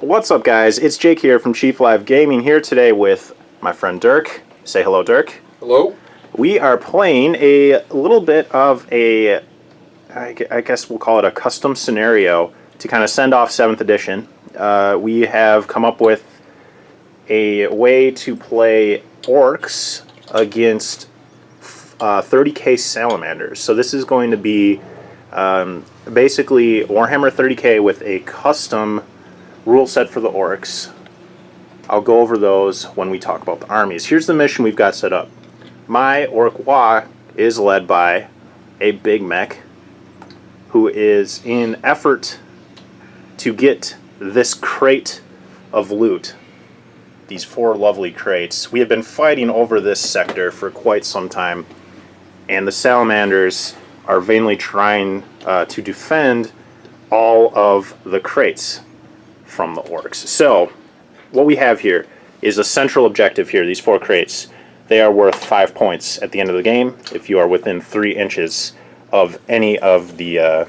What's up, guys? It's Jake here from Chief Live Gaming, here today with my friend Dirk. Say hello, Dirk. Hello. We are playing a little bit of a, I guess we'll call it a custom scenario to kind of send off 7th edition. We have come up with a way to play orcs against 30k salamanders. So this is going to be basically Warhammer 30k with a custom rule set for the orcs. I'll go over those when we talk about the armies. Here's the mission we've got set up. My Orc Wa is led by a big mech who is in effort to get this crate of loot. These 4 lovely crates. We have been fighting over this sector for quite some time, and the salamanders are vainly trying to defend all of the crates from the orcs. So what we have here is a central objective here. These 4 crates, they are worth 5 points at the end of the game if you are within 3 inches of any of the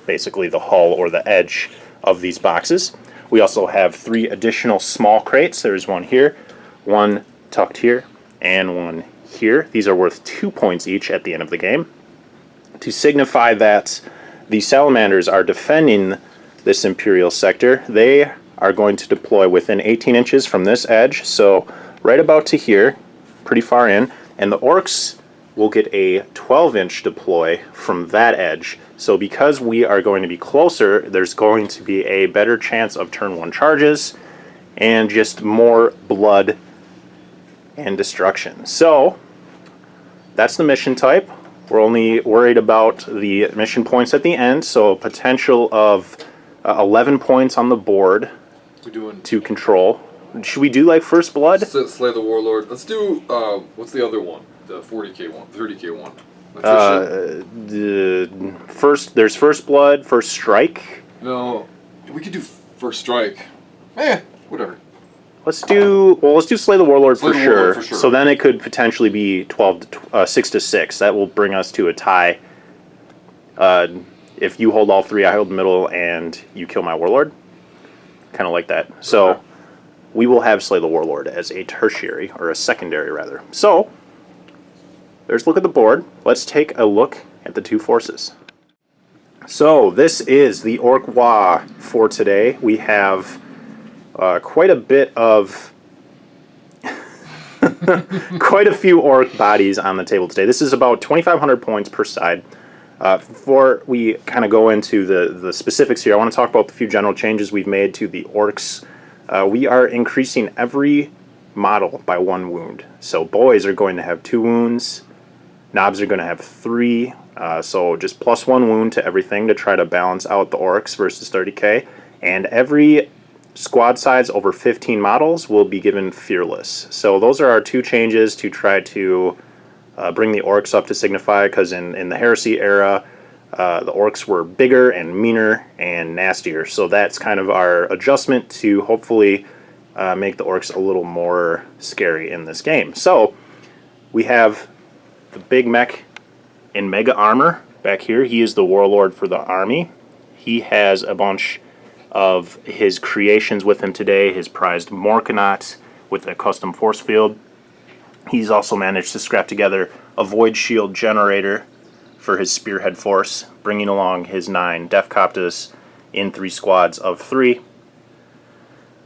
basically the hull or the edge of these boxes. We also have 3 additional small crates. There's one here, one tucked here, and one here. These are worth 2 points each at the end of the game, to signify that the salamanders are defending this Imperial sector. They are going to deploy within 18 inches from this edge, so right about to here, pretty far in, and the orcs will get a 12-inch deploy from that edge. So because we are going to be closer, there's going to be a better chance of turn 1 charges and just more blood and destruction. So that's the mission type. We're only worried about the mission points at the end, so a potential of 11 points on the board to control. Should we do like First Blood? Slay the Warlord. Let's do, what's the other one? The 40k one, 30k one. There's First Blood, First Strike. No, we could do First Strike. Whatever. Let's do Slay the Warlord for sure. So then it could potentially be 6-6. That will bring us to a tie. If you hold all 3, I hold the middle, and you kill my Warlord. Kind of like that. So okay. We will have Slay the Warlord as a tertiary, or a secondary rather. So there's a look at the board. Let's take a look at the 2 forces. So this is the Orc Wa for today. We have quite a bit of quite a few orc bodies on the table today. This is about 2,500 points per side. Before we kind of go into the specifics here, I want to talk about the few general changes we've made to the orcs. We are increasing every model by 1 wound. So boys are going to have 2 wounds, knobs are going to have 3, so just plus 1 wound to everything to try to balance out the orcs versus 30k. And every squad size over 15 models will be given fearless. So those are our 2 changes to try to bring the orcs up to signify, because in the Heresy Era, the orcs were bigger and meaner and nastier. So that's kind of our adjustment to hopefully make the orcs a little more scary in this game. So we have the big mech in mega armor back here. He is the warlord for the army. He has a bunch of his creations with him today. His prized Morkanaut with a custom force field. He's also managed to scrap together a void shield generator for his spearhead force, bringing along his 9 Death Coptas in 3 squads of 3.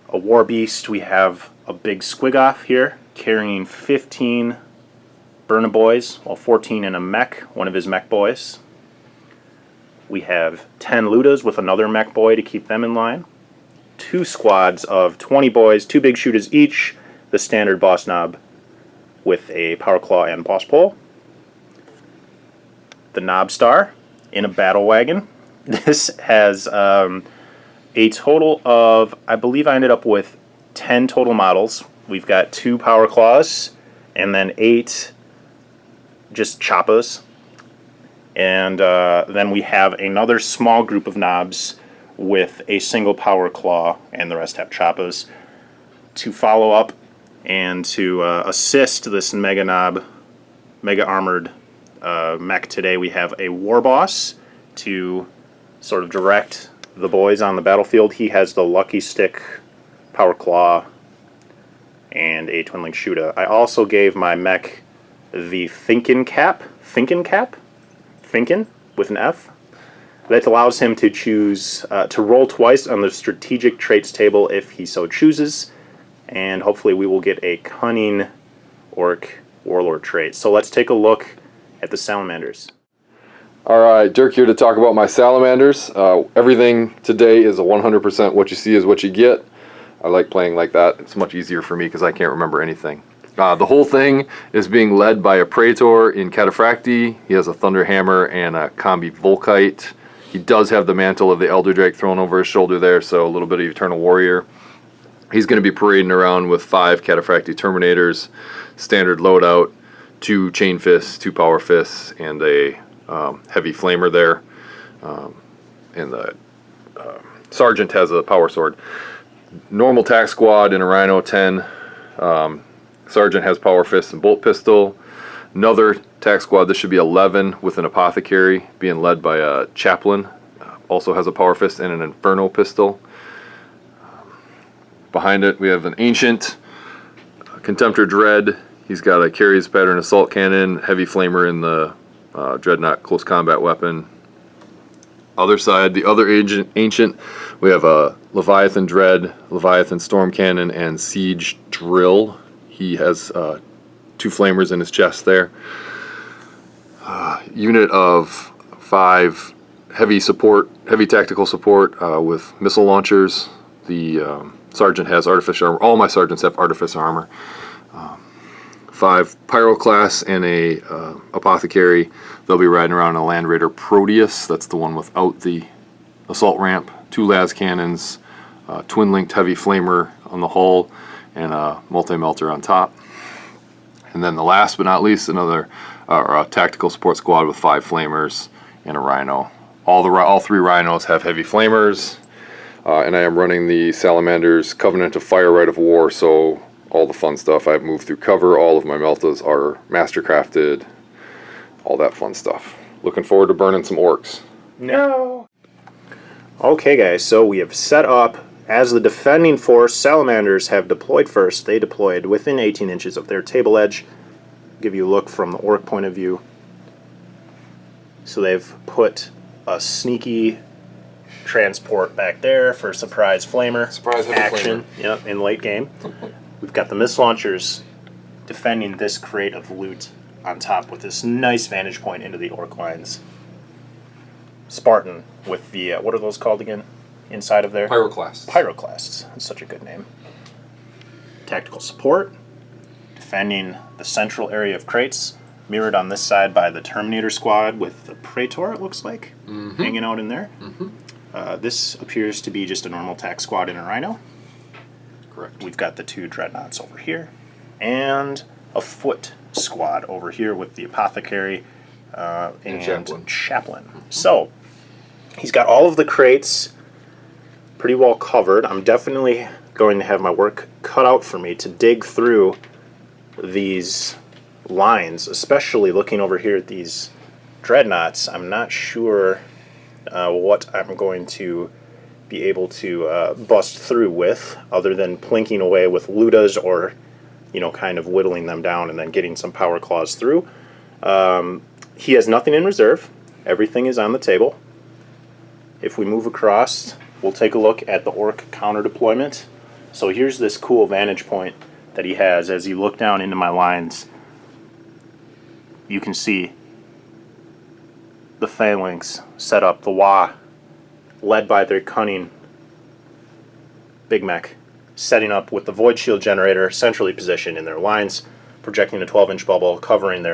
A war beast, we have a big Squigoth here carrying 15 Burna Boys, well 14 in a mech, one of his mech boys. We have 10 Ludas with another mech boy to keep them in line. 2 squads of 20 boys, 2 big shooters each, the standard boss knob with a power claw and boss pole. The Knob Star in a battle wagon. This has a total of, I believe I ended up with 10 total models. We've got 2 power claws and then 8 just choppas. And then we have another small group of knobs with a single power claw, and the rest have choppas. To follow up and to assist this mega knob, mega armored mech today, we have a war boss to sort of direct the boys on the battlefield. He has the Lucky Stick, Power Claw, and a Twin Link Shooter. I also gave my mech the Thinkin' Cap, Thinkin' with an F. That allows him to choose, to roll twice on the strategic traits table if he so chooses, and hopefully we will get a Cunning Orc Warlord trait. So let's take a look at the Salamanders. Alright, Dirk here to talk about my Salamanders. Everything today is a 100% what you see is what you get. I like playing like that. It's much easier for me because I can't remember anything. The whole thing is being led by a Praetor in Cataphracti. He has a Thunder Hammer and a Combi Volkite. He does have the mantle of the Elder Drake thrown over his shoulder there, so a little bit of Eternal Warrior. He's going to be parading around with 5 Cataphracti Terminators, standard loadout, 2 Chain Fists, 2 Power Fists, and a Heavy Flamer there. And the Sergeant has a Power Sword. Normal Tac Squad in a Rhino 10. Sergeant has Power Fist and Bolt Pistol. Another Tac Squad, this should be 11, with an Apothecary being led by a Chaplain. Also has a Power Fist and an Inferno Pistol. Behind it we have an Ancient, Contemptor Dread. He's got a Carries Pattern Assault Cannon, Heavy Flamer in the Dreadnought Close Combat Weapon. Other side, the other Ancient, we have a Leviathan Dread, Leviathan Storm Cannon, and Siege Drill. He has 2 Flamers in his chest there. Unit of 5 heavy tactical support with missile launchers. The Sergeant has Artificer Armor. All my Sergeants have Artificer Armor. 5 Pyroclasts and a Apothecary. They'll be riding around a Land Raider Proteus. That's the one without the assault ramp. 2 Las Cannons, twin-linked Heavy Flamer on the hull, and a multi-melter on top. And then the last but not least, another tactical support squad with 5 Flamers and a Rhino. All 3 Rhinos have Heavy Flamers, and I am running the Salamanders Covenant of Fire Rite of War, so all the fun stuff. I've moved through cover, all of my meltas are mastercrafted, all that fun stuff. Looking forward to burning some orcs. No! Okay guys, so we have set up, as the defending force, Salamanders have deployed first. They deployed within 18 inches of their table edge. Give you a look from the orc point of view. So they've put a sneaky transport back there for surprise flamer action. Yep, in late game. We've got the missile launchers defending this crate of loot on top with this nice vantage point into the orc lines. Spartan with the, what are those called again? Inside of there? Pyroclasts. Pyroclasts. That's such a good name. Tactical support. Defending the central area of crates. Mirrored on this side by the Terminator squad with the Praetor, it looks like, hanging out in there. This appears to be just a normal tac squad in a Rhino. Correct. We've got the 2 Dreadnoughts over here. And a foot squad over here with the Apothecary and Chaplain. So, he's got all of the crates pretty well covered. I'm definitely going to have my work cut out for me to dig through these lines, especially looking over here at these Dreadnoughts. I'm not sure what I'm going to be able to bust through with, other than plinking away with Ludas or, you know, kind of whittling them down and then getting some Power Claws through. He has nothing in reserve. Everything is on the table. If we move across, we'll take a look at the Orc counter deployment. So here's this cool vantage point that he has. As you look down into my lines, you can see the Phalanx set up, the Wa, led by their cunning Big Mech, setting up with the Void Shield Generator centrally positioned in their lines, projecting a 12-inch bubble, covering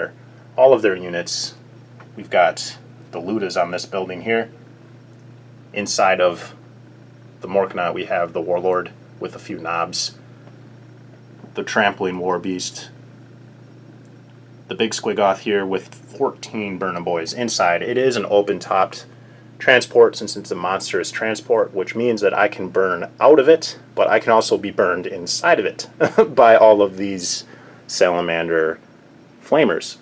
all of their units. We've got the Ludas on this building here. Inside of the Morkna, we have the Warlord with a few knobs, the Trampling War Beast, the Big Squigoth here with 14 Burna Boys inside. It is an open-topped transport, since it's a monstrous transport, which means that I can burn out of it, but I can also be burned inside of it by all of these Salamander flamers.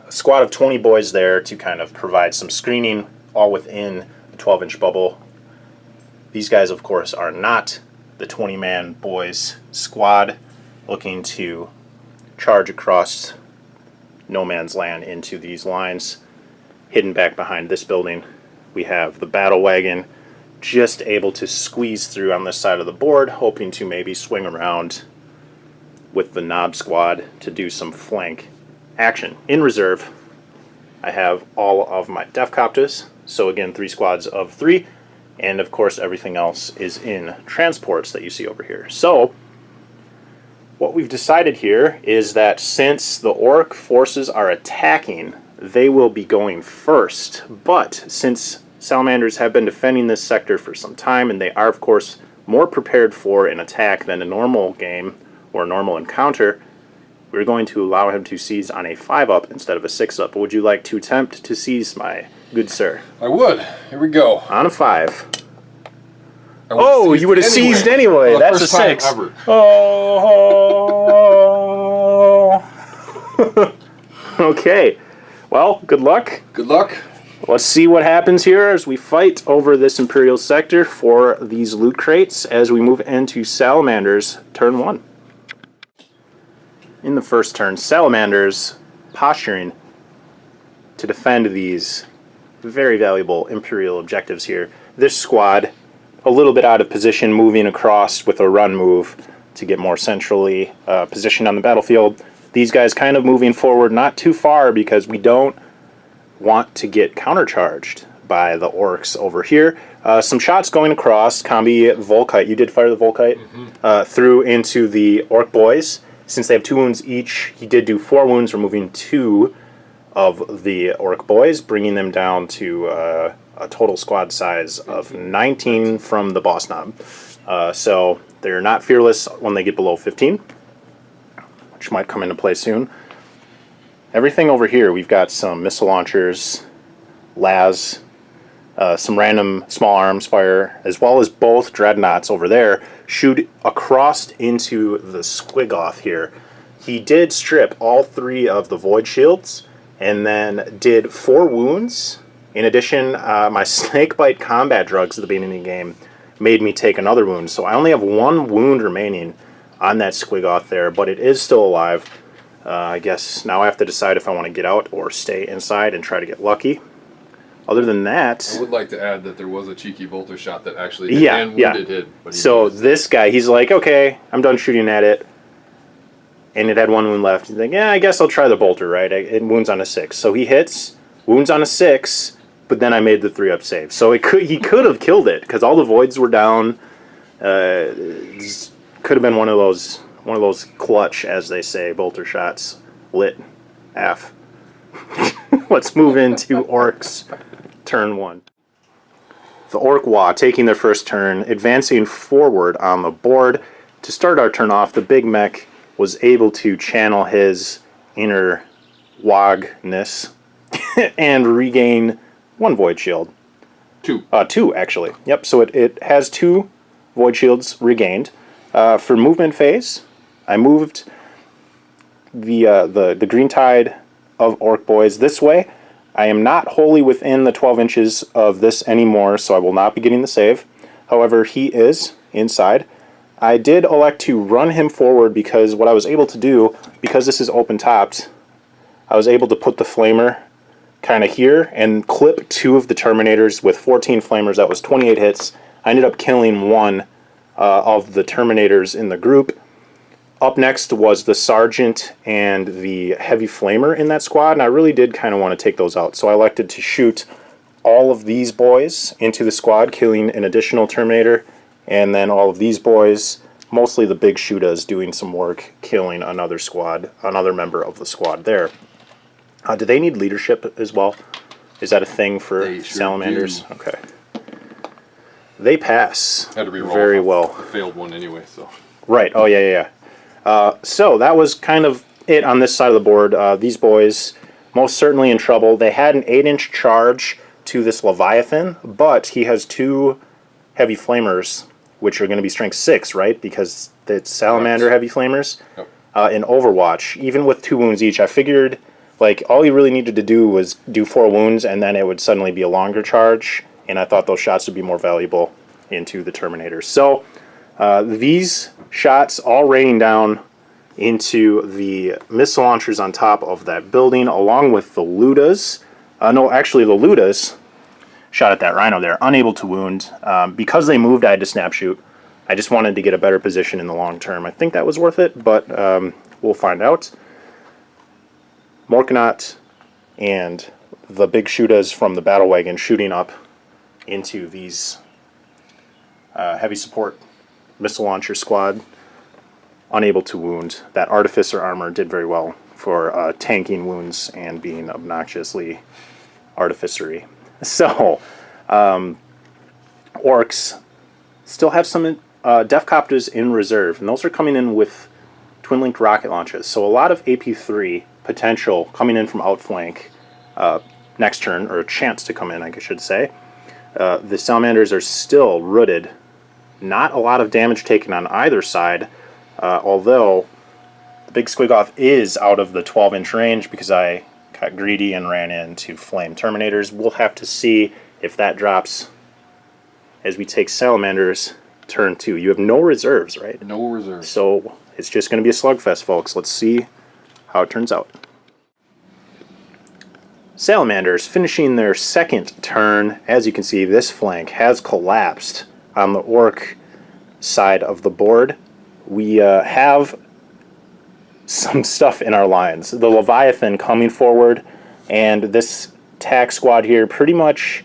A squad of 20 boys there to kind of provide some screening, all within the 12-inch bubble. These guys, of course, are not the 20-man boys squad looking to charge across no man's land into these lines. Hidden back behind this building, we have the battle wagon, just able to squeeze through on this side of the board, hoping to maybe swing around with the Knob squad to do some flank action. In reserve, I have all of my Defcopters, so again, 3 squads of 3, and of course everything else is in transports that you see over here. So, what we've decided here is that since the Orc forces are attacking, they will be going first, but since Salamanders have been defending this sector for some time, and they are, of course, more prepared for an attack than a normal game or a normal encounter, we're going to allow him to seize on a 5-up instead of a 6-up. Would you like to attempt to seize, my good sir? I would. Here we go. On a 5. Oh, you would have seized anyway. For the That's first a time 6. ever. Oh. Okay. Well, good luck. Good luck. Let's see what happens here as we fight over this Imperial sector for these loot crates as we move into Salamanders turn 1. In the first turn, Salamanders posturing to defend these very valuable Imperial objectives here. This squad, a little bit out of position, moving across with a run move to get more centrally positioned on the battlefield. These guys kind of moving forward not too far because we don't want to get countercharged by the Orcs over here. Some shots going across. Combi Volkite, you did fire the Volkite through into the Orc boys. Since they have 2 wounds each, he did do 4 wounds, removing 2 of the Orc boys, bringing them down to a total squad size of 19 from the boss knob. So they're not fearless when they get below 15, which might come into play soon. Everything over here, we've got some missile launchers, las, some random small arms fire, as well as both dreadnoughts over there shoot across into the Squigoth here. He did strip all 3 of the void shields and then did 4 wounds. In addition, my snakebite combat drugs at the beginning of the game made me take another wound, so I only have 1 wound remaining on that Squigoth there, but it is still alive. I guess now I have to decide if I want to get out or stay inside and try to get lucky. Other than that, I would like to add that there was a cheeky bolter shot that actually hit and wounded hit. But so this guy, he's like, okay, I'm done shooting at it. And it had 1 wound left. He's like, yeah, I guess I'll try the bolter, right? It wounds on a 6. So he hits, wounds on a 6, but then I made the 3-up save. So he could have killed it because all the voids were down. Could have been one of those clutch, as they say, bolter shots. Lit. Af. Let's move into Orcs turn 1. The Orc-Wa taking their first turn, advancing forward on the board. To start our turn off, the big mech was able to channel his inner Wogness and regain 1 void shield. 2. 2, actually. Yep, so it has 2 void shields regained. For movement phase, I moved the green tide of Orc boys this way. I am not wholly within the 12 inches of this anymore, so I will not be getting the save. However, he is inside. I did elect to run him forward because what I was able to do, because this is open-topped, I was able to put the flamer kind of here and clip 2 of the Terminators with 14 flamers. That was 28 hits. I ended up killing 1 of the Terminators in the group. Up next was the Sergeant and the Heavy Flamer in that squad, and I really did kind of want to take those out. So I elected to shoot all of these boys into the squad, killing an additional Terminator, and then all of these boys, mostly the big Shootas, doing some work, killing another member of the squad there. Do they need leadership as well? Is that a thing for Salamanders? Do. Okay. They pass Had to be very well. I failed one anyway, so. Right. Oh, yeah. So that was kind of it on this side of the board. These boys, most certainly in trouble. They had an 8-inch charge to this Leviathan, but he has 2 heavy flamers, which are going to be strength 6, right? Because it's Salamander heavy flamers. Yep. In Overwatch, even with 2 wounds each, I figured like all you really needed to do was do 4 wounds, and then it would suddenly be a longer charge. And I thought those shots would be more valuable into the Terminators. So these shots all raining down into the missile launchers on top of that building, along with the Ludas. No, actually the Ludas shot at that Rhino there, unable to wound. Because they moved, I had to snap shoot. I just wanted to get a better position in the long term. I think that was worth it, but we'll find out. Morkanot and the big Shudas from the battle wagon shooting up into these heavy support missile launcher squad, unable to wound. That Artificer armor did very well for tanking wounds and being obnoxiously artificery. So, Orks still have some Defcopters in reserve, and those are coming in with twin-linked rocket launches. So a lot of AP3 potential coming in from outflank next turn, or a chance to come in, I should say. The Salamanders are still rooted. Not a lot of damage taken on either side, although the big Squigoth is out of the 12-inch range because I got greedy and ran into Flame Terminators. We'll have to see if that drops as we take Salamanders turn 2. You have no reserves, right? No reserves. So it's just going to be a slugfest, folks. Let's see how it turns out. Salamanders finishing their second turn. As you can see, this flank has collapsed on the Orc side of the board. We have some stuff in our lines. The Leviathan coming forward, and this tack squad here pretty much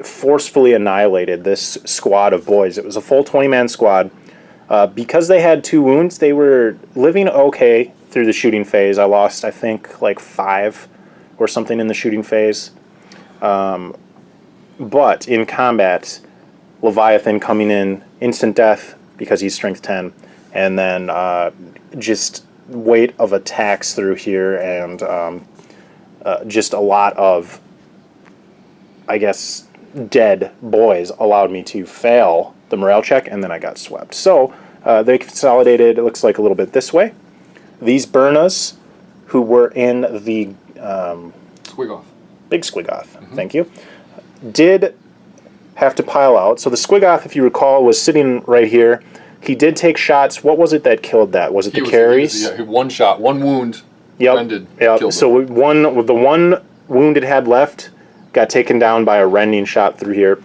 forcefully annihilated this squad of boys. It was a full 20-man squad. Because they had 2 wounds, they were living okay through the shooting phase. I lost, I think, like 5 or something in the shooting phase. But in combat, Leviathan coming in, instant death because he's strength 10, and then just weight of attacks through here, and just a lot of, I guess, dead boys allowed me to fail the morale check, and then I got swept. So they consolidated, it looks like, a little bit this way. These Burnas, who were in the Squigoth. big Squigoth, thank you, did have to pile out. So the Squigoth, if you recall, was sitting right here. He did take shots. What was it that killed that? Was it the carries? Yeah, one shot, one wound. Yep. Rended, Yep. So the one wound it had left got taken down by a rending shot through here.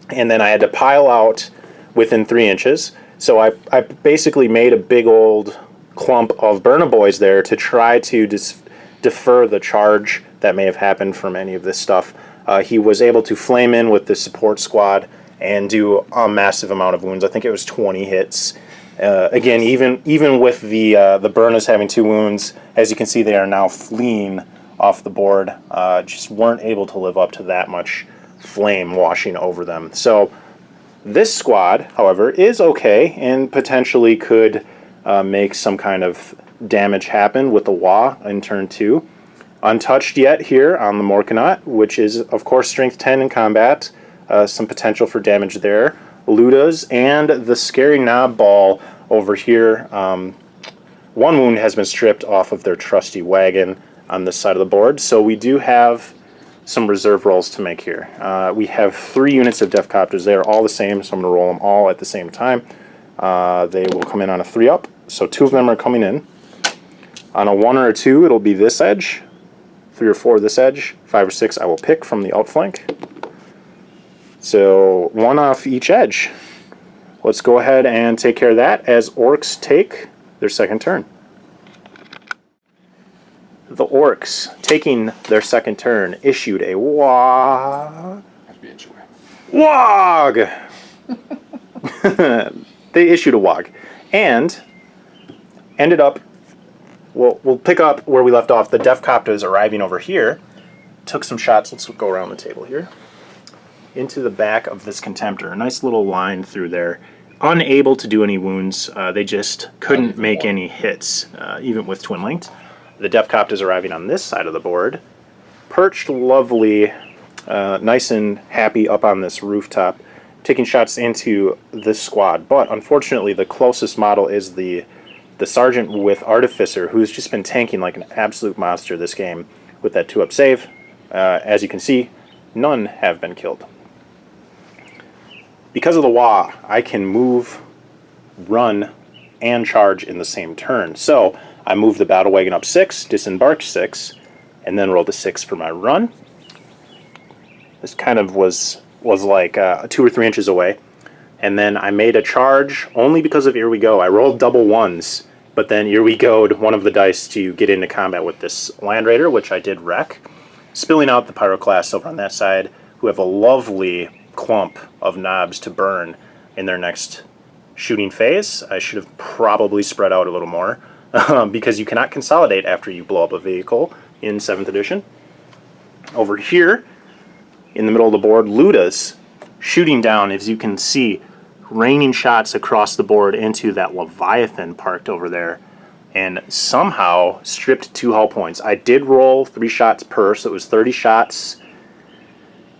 And then I had to pile out within 3 inches. So I basically made a big old clump of Burna boys there to try to defer the charge that may have happened from any of this stuff. He was able to flame in with the support squad and do a massive amount of wounds. I think it was 20 hits. Again, even with the Burnas having 2 wounds, as you can see, they are now fleeing off the board. Just weren't able to live up to that much flame washing over them. So this squad, however, is okay and potentially could make some kind of damage happen with the Wa in turn 2. Untouched yet here on the Morkanot, which is, of course, strength 10 in combat. Some potential for damage there. Ludas and the scary knob ball over here. 1 wound has been stripped off of their trusty wagon on this side of the board. So we do have some reserve rolls to make here. We have 3 units of Defcopters. They are all the same, so I'm going to roll them all at the same time. They will come in on a 3-up. So 2 of them are coming in. On a 1 or a 2, it'll be this edge. 3 or 4 this edge. 5 or 6 I will pick from the outflank. So 1 off each edge. Let's go ahead and take care of that as Orks take their second turn. The Orks, taking their second turn, issued a Wog. Wog! They issued a Wog. And ended up, we'll pick up where we left off. The Defcopters arriving over here. Took some shots. Let's go around the table here. Into the back of this Contemptor. A nice little line through there. Unable to do any wounds. They just couldn't make any hits, even with Twin Linked. The Defcopters arriving on this side of the board. Perched lovely, nice and happy up on this rooftop. Taking shots into this squad. But unfortunately, the closest model is the Sergeant with Artificer, who's just been tanking like an absolute monster this game with that 2-up save. As you can see, none have been killed. because of the Wa, I can move, run, and charge in the same turn. So I moved the battle wagon up 6, disembarked 6, and then rolled a 6 for my run. This kind of was like 2 or 3 inches away. And then I made a charge only because of Here We Go. I rolled double 1s, but then Here We Go'd one of the dice to get into combat with this Land Raider, which I did wreck, spilling out the Pyroclasts over on that side, who have a lovely clump of knobs to burn in their next shooting phase. I should have probably spread out a little more, because you cannot consolidate after you blow up a vehicle in 7th edition. Over here, in the middle of the board, Luda's shooting down, as you can see, raining shots across the board into that Leviathan parked over there, and somehow stripped 2 hull points. I did roll 3 shots per, so it was 30 shots.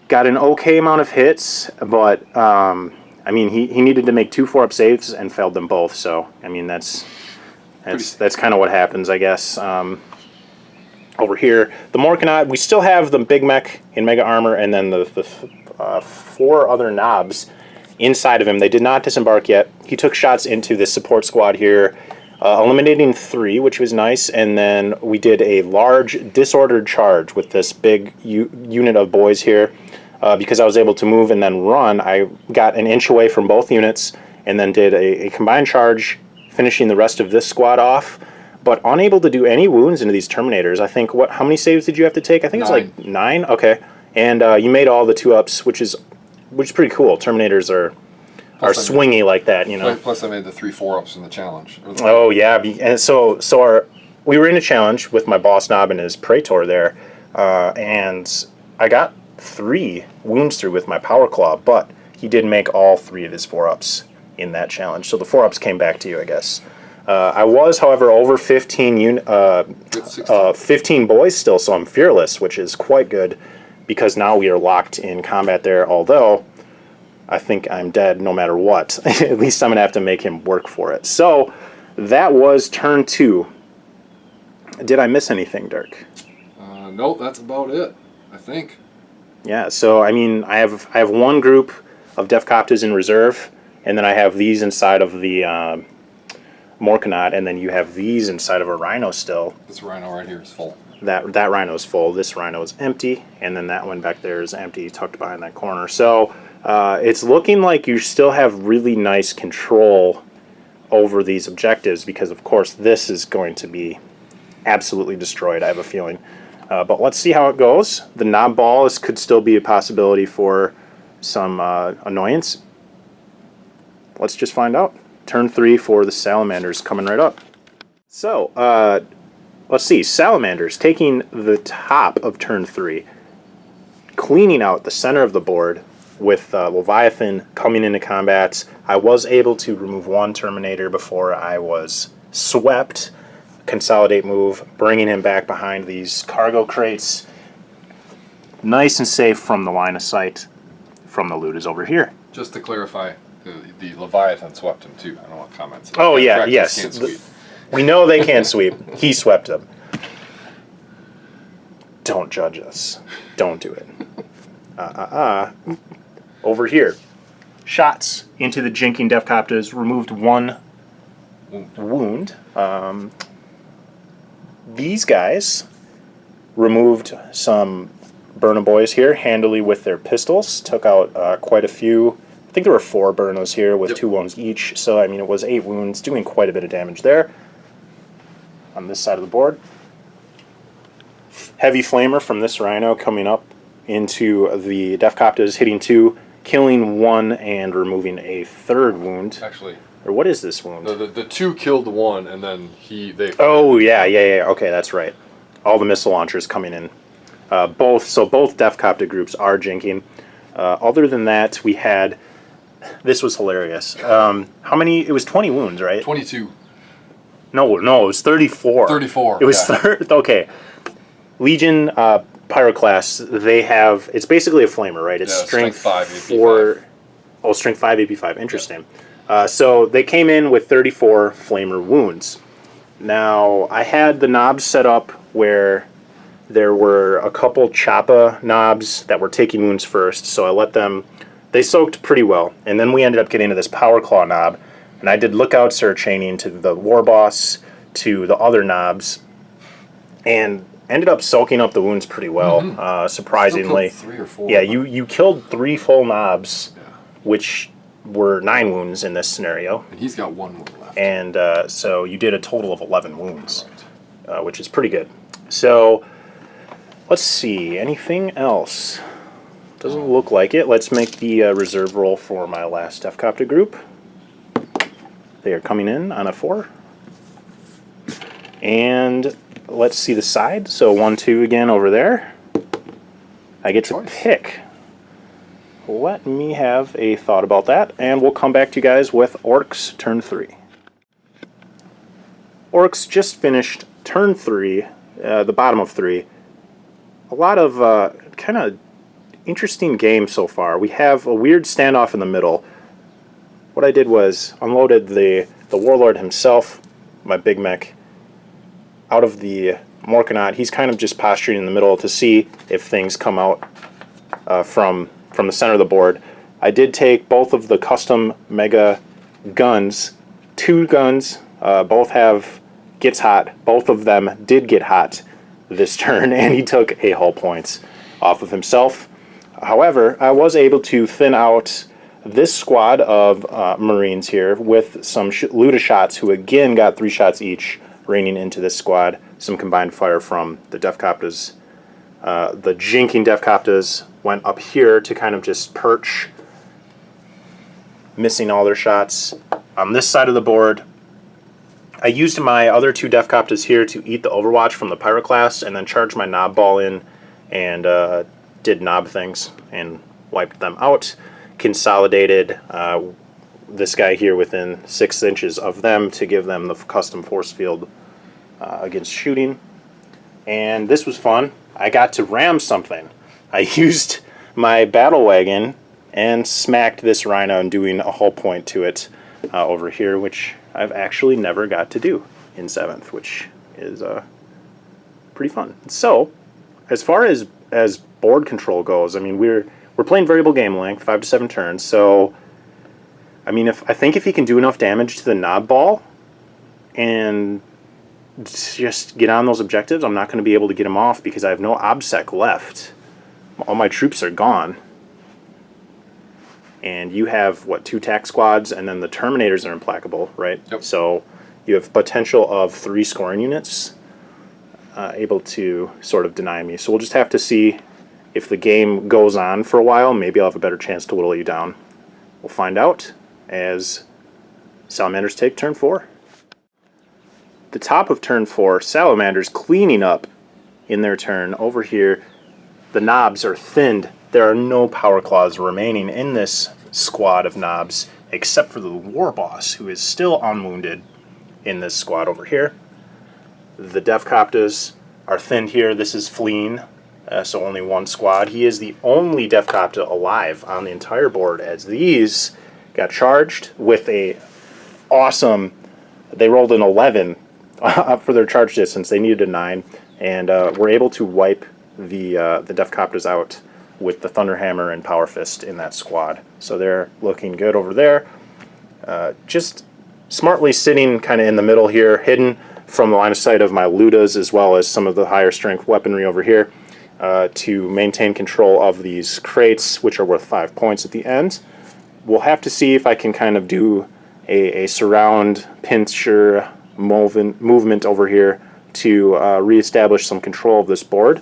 Got an okay amount of hits, but I mean, he needed to make 2 4-up saves and failed them both. So I mean, that's kind of what happens, I guess. Over here, the Morkanot, we still have the Big Mech in Mega Armor, and then the 4 other knobs inside of him. They did not disembark yet. He took shots into this support squad here, eliminating 3, which was nice, and then we did a large disordered charge with this big unit of boys here. Because I was able to move and then run, I got an inch away from both units, and then did a combined charge, finishing the rest of this squad off, but unable to do any wounds into these Terminators. I think, how many saves did you have to take? I think 9. It's like 9? Okay. And you made all the 2-ups, which is pretty cool. Terminators are swingy like that, you know. Plus I made the 3 4-ups in the challenge. Oh, yeah. And so we were in a challenge with my boss knob and his Praetor there, and I got 3 wounds through with my Power Claw, but he did make all 3 of his 4-ups in that challenge. So the 4-ups came back to you, I guess. I was, however, over 15 boys still, so I'm fearless, which is quite good, because now we are locked in combat there, although I think I'm dead no matter what. At least I'm going to have to make him work for it. So that was turn 2. Did I miss anything, Dirk? Nope, that's about it, I think. Yeah, so I mean, I have 1 group of Defcoptas in reserve, and then I have these inside of the Morkanot, and then you have these inside of a Rhino still. This Rhino right here is full. That Rhino is full. This Rhino is empty, and then that one back there is empty, tucked behind that corner. So it's looking like you still have really nice control over these objectives, because of course this is going to be absolutely destroyed, I have a feeling. But let's see how it goes. The knob ball could still be a possibility for some annoyance. Let's just find out. Turn 3 for the Salamanders coming right up. So, let's see. Salamanders taking the top of turn 3, cleaning out the center of the board with Leviathan coming into combat. I was able to remove 1 Terminator before I was swept. Consolidate move, bringing him back behind these cargo crates. Nice and safe from the line of sight from the loot is over here. Just to clarify, the Leviathan swept him too. I don't want comments. Oh yeah, yes. We know they can't sweep. He swept them. Don't judge us. Don't do it. Over here. Shots into the Jinking Defcoptas, removed 1 wound. These guys removed some Burna boys here handily with their pistols. Took out quite a few. I think there were 4 Burnos here with 2 wounds each. So, I mean, it was 8 wounds, doing quite a bit of damage there. On this side of the board. Heavy Flamer from this Rhino coming up into the Defcoptas, hitting 2, killing 1, and removing a 3rd wound. Actually... Or what is this wound? The 2 killed 1, and then they... Oh, yeah. Okay, that's right. All the missile launchers coming in. Both Defcopta groups are jinking. Other than that, we had... This was hilarious. How many? It was 20 wounds, right? 22. No, it was 34. 34. It was okay. Legion Pyroclasts, they have... It's basically a flamer, right? It's strength 5, AP5. Oh, strength 5, AP5. Interesting. Yeah. So they came in with 34 flamer wounds. Now, I had the knobs set up where there were a couple Choppa knobs that were taking wounds first, so I let them they soaked pretty well. And then we ended up getting to this Power Claw knob, and I did Lookout Sir chaining to the War Boss, to the other knobs, and ended up soaking up the wounds pretty well, surprisingly. Still killed 3 or 4. Yeah, you killed 3 full knobs, which were 9 wounds in this scenario. And he's got 1 wound left. And so you did a total of 11 wounds, which is pretty good. So let's see, anything else? Doesn't look like it. Let's make the reserve roll for my last Deathcopter group. They are coming in on a 4. And let's see the side. So 1, 2 again over there. I get to pick. Let me have a thought about that, and we'll come back to you guys with Orks turn 3. Orks just finished turn 3, the bottom of 3. A lot of kind of interesting games so far. We have a weird standoff in the middle. What I did was unloaded the Warlord himself, my big mech, out of the Morkanaut. He's kind of just posturing in the middle to see if things come out from the center of the board. I did take both of the custom mega guns, 2 guns, both have gets hot. Both of them did get hot this turn, and he took a hull points off of himself. However, I was able to thin out this squad of Marines here with some Luda shots, who again got 3 shots each, raining into this squad. Some combined fire from the Deathcopters. The Jinking Deathcopters went up here to kind of just perch, missing all their shots. On this side of the board, I used my other 2 Deathcopters here to eat the Overwatch from the Pyroclast, and then charged my knob ball in and did knob things and wiped them out. Consolidated this guy here within 6 inches of them to give them the custom force field against shooting. And this was fun. I got to ram something. I used my battle wagon and smacked this rhino and doing a hull point to it over here, which I've actually never got to do in 7th, which is pretty fun. So, as far as board control goes, I mean, we're playing variable game length, 5 to 7 turns. So, I mean, I think if he can do enough damage to the knob ball and just get on those objectives, I'm not going to be able to get him off because I have no OBSEC left. All my troops are gone. And you have, what, 2 tac squads, and then the Terminators are implacable, right? Yep. So you have potential of 3 scoring units able to sort of deny me. So we'll just have to see if the game goes on for a while. Maybe I'll have a better chance to whittle you down. We'll find out as Salamanders take turn 4. The top of turn 4, Salamanders cleaning up in their turn. Over here, the knobs are thinned. There are no power claws remaining in this squad of knobs, except for the War Boss, who is still unwounded in this squad over here. The Deathcopters are thinned here. This is fleeing, so only 1 squad. He is the only Deathcopter alive on the entire board, as these got charged with a awesome, they rolled an 11 up for their charge distance. They needed a 9, and were able to wipe the Deathcopters out with the Thunderhammer and Power Fist in that squad. So they're looking good over there. Just smartly sitting kind of in the middle here, hidden from the line of sight of my Ludas, as well as some of the higher strength weaponry over here, to maintain control of these crates, which are worth 5 points at the end. We'll have to see if I can kind of do a surround pincher movement over here to reestablish some control of this board.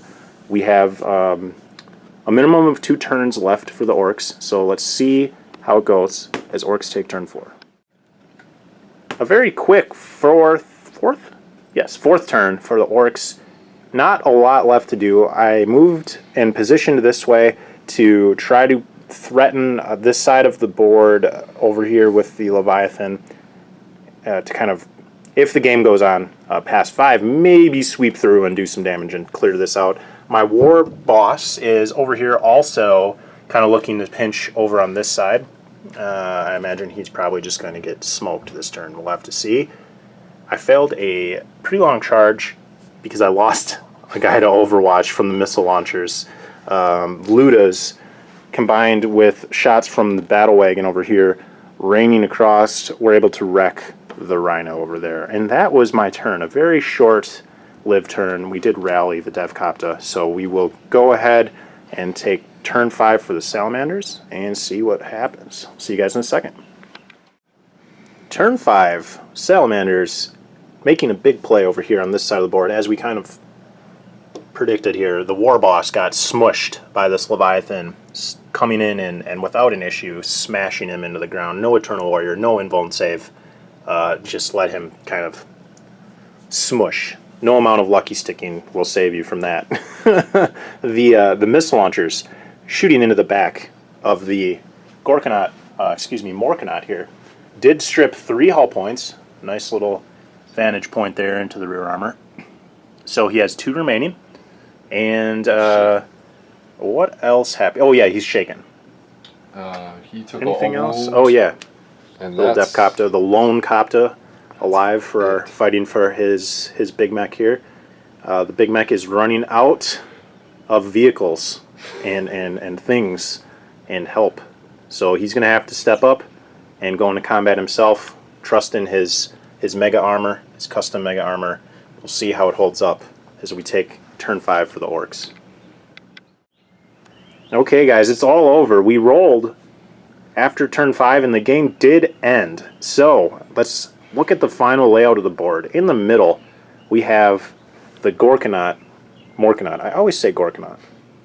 We have a minimum of 2 turns left for the Orks, so let's see how it goes as Orks take turn 4. A very quick fourth turn for the Orks. Not a lot left to do. I moved and positioned this way to try to threaten this side of the board over here with the Leviathan to kind of, if the game goes on past 5, maybe sweep through and do some damage and clear this out. My War Boss is over here also kind of looking to pinch over on this side. I imagine he's probably just going to get smoked this turn. We'll have to see. I failed a pretty long charge because I lost a guy to Overwatch from the missile launchers. Ludas combined with shots from the battle wagon over here raining across, were able to wreck the Rhino over there. And that was my turn. A very short-lived turn. We did rally the Devcopta, so we will go ahead and take turn 5 for the Salamanders and see what happens. See you guys in a second. Turn 5, Salamanders making a big play over here on this side of the board. As we kind of predicted here, the War Boss got smushed by this Leviathan coming in and without an issue smashing him into the ground. No Eternal Warrior, no invuln save. Just let him kind of smush. No amount of lucky sticking will save you from that. The missile launchers shooting into the back of the Morkanaut here did strip 3 hull points. Nice little vantage point there into the rear armor. So he has 2 remaining. And what else happened? Oh yeah, he's shaken. He took anything else? Oh yeah, and little Devcopta, the lone Copta, alive for our fighting for his big mech here. The big mech is running out of vehicles and things and help, so he's gonna have to step up and go into combat himself. Trust in his mega armor, his custom mega armor. We'll see how it holds up as we take turn 5 for the Orks. Okay guys, it's all over. We rolled after turn 5 and the game did end. So let's look at the final layout of the board. In the middle we have the Morkanaut. I always say Gorkanaut.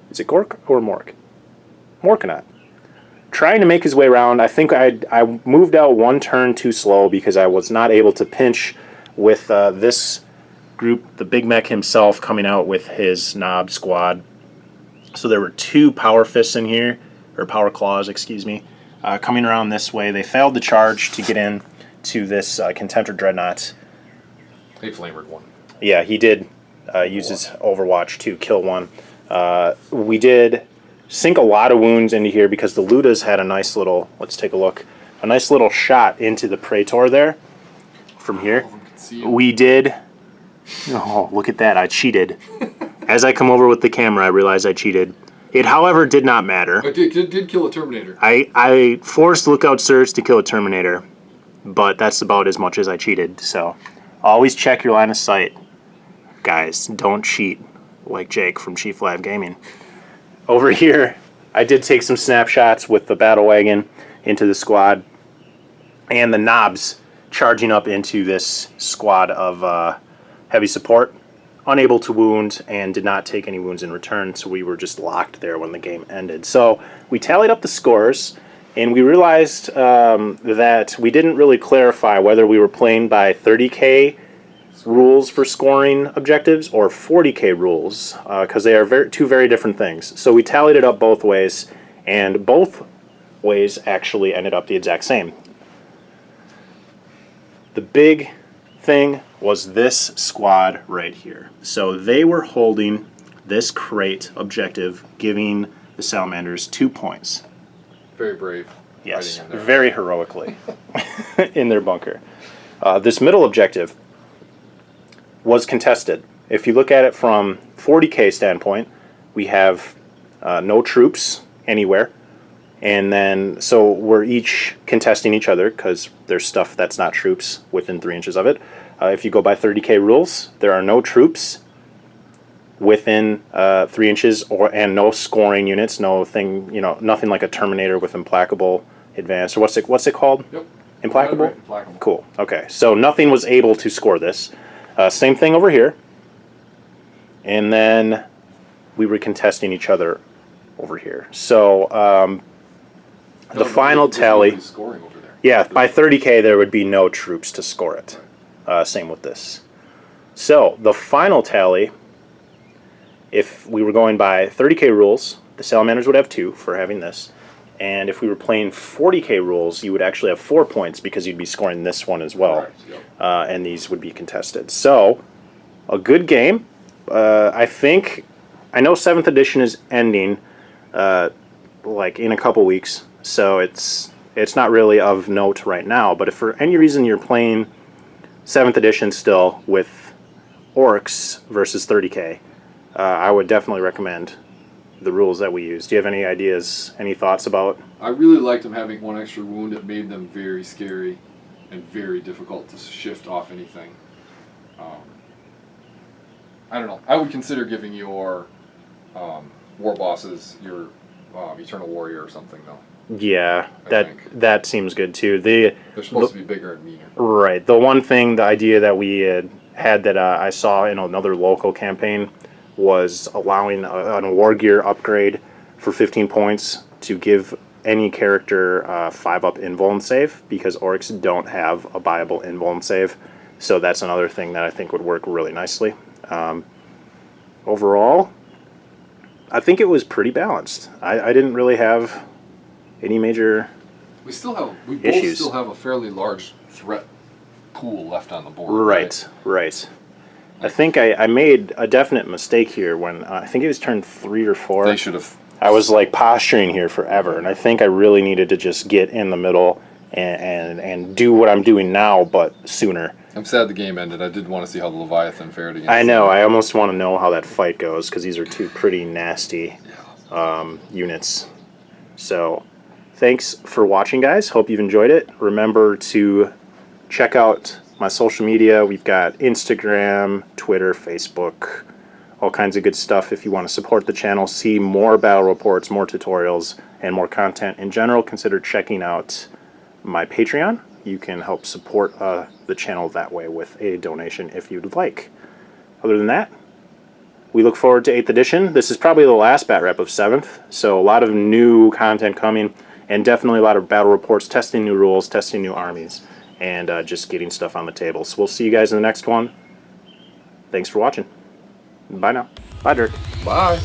Is it Gork or Mork? Morkanaut. Trying to make his way around. I think I moved out 1 turn too slow because I was not able to pinch with this group, the Big Mech himself coming out with his Knob squad. So there were 2 Power Fists in here, or Power Claws, excuse me, coming around this way. They failed to charge to get in to this Contemptor Dreadnought. He flamered 1. Yeah, he did use his Overwatch to kill 1. We did sink a lot of wounds into here because the Ludas had a nice little, let's take a look, a nice little shot into the Praetor there from here. We did, oh, look at that, I cheated. As I come over with the camera, I realized I cheated. It, however, did not matter. It did kill a Terminator. I forced Lookout Surge to kill a Terminator, but that's about as much as I cheated. So always check your line of sight. Guys, don't cheat like Jake from Chief Lab Gaming. Over here, I did take some snapshots with the Battle Wagon into the squad, and the Knobs charging up into this squad of heavy support. Unable to wound and did not take any wounds in return, so we were just locked there when the game ended. So we tallied up the scores, and we realized that we didn't really clarify whether we were playing by 30k rules for scoring objectives or 40k rules, because they are two very different things. So we tallied it up both ways, and both ways actually ended up the exact same. The big thing was this squad right here. So they were holding this crate objective, giving the Salamanders 2 points. Very brave. Yes, very heroically in their bunker. This middle objective was contested. If you look at it from 40k standpoint, we have no troops anywhere. And then, so we're each contesting each other because there's stuff that's not troops within 3 inches of it. If you go by 30k rules, there are no troops within 3 inches, and no scoring units, nothing like a Terminator with Implacable Advanced, or what's it called? Yep. Implacable? Right. Implacable. Cool. Okay, so nothing was able to score this. Same thing over here. And then we were contesting each other over here. So the final tally, scoring over there. Yeah, by 30k there would be no troops to score it. Same with this. So the final tally, if we were going by 30k rules, the Salamanders would have 2 for having this. And if we were playing 40k rules, you would actually have 4 points because you'd be scoring this one as well. Correct, yep. And these would be contested. So, a good game. I know 7th edition is ending like in a couple weeks, so it's not really of note right now. But if for any reason you're playing 7th edition still with Orks versus 30k, I would definitely recommend the rules that we use. Do you have any ideas, any thoughts about? I really liked them having 1 extra wound. It made them very scary and very difficult to shift off anything. I don't know. I would consider giving your war bosses your Eternal Warrior or something, though. Yeah, I think. that seems good too. They're supposed to be bigger and meaner. Right. The one thing, the idea that we had that I saw in another local campaign was allowing a war gear upgrade for 15 points to give any character 5-up invuln save, because orcs don't have a viable invuln save. So that's another thing that I think would work really nicely. Overall, I think it was pretty balanced. I didn't really have any major We both issues. still have a fairly large threat pool left on the board. Right. I think I made a definite mistake here when I think it was turn 3 or 4. They should have. I was like posturing here forever, and I think I really needed to just get in the middle and do what I'm doing now, but sooner. I'm sad the game ended. I did want to see how the Leviathan fared against. I know. I almost want to know how that fight goes, because these are two pretty nasty units. So, thanks for watching, guys. Hope you've enjoyed it. Remember to check out my social media. We've got Instagram, Twitter, Facebook, all kinds of good stuff. If you want to support the channel, see more battle reports, more tutorials, and more content in general, consider checking out my Patreon. You can help support the channel that way with a donation if you'd like. Other than that, we look forward to 8th edition. This is probably the last bat rep of 7th, so a lot of new content coming, and definitely a lot of battle reports, testing new rules, testing new armies, and just getting stuff on the table. So we'll see you guys in the next one. Thanks for watching. Bye now. Bye, Dirk. Bye.